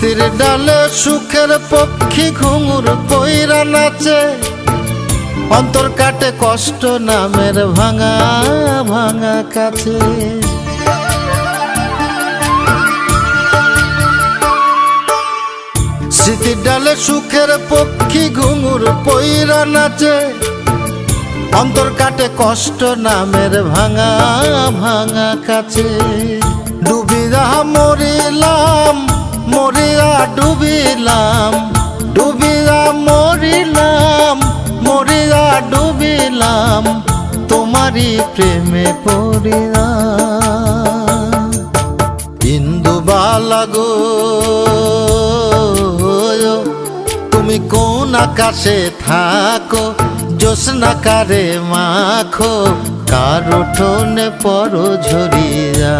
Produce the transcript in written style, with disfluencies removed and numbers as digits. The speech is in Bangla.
স্মৃতির ডালে সুখের পক্ষী ঘুঙুর পইরা নাচে, অন্তর কাটে কষ্ট নামের ভাঙা ভাঙা কাছে। স্মৃতির ডালে সুখের পক্ষী ঘুঙুর পইরা নাচে, অন্তর কাটে কষ্ট নামের ভাঙা ভাঙা কাছে। ডুবিয়া মরিলাম মরিয়া ডুবিলাম, ডুবিয়া মরিলাম মরিয়া ডুবিলাম, তোমারই প্রেমে পড়িয়া। ইন্দুবালা গো তুমি কোন আকাশে থাকো, জ্যোৎস্না কারে মাখো, কার উঠোনে পর ঝরিয়া।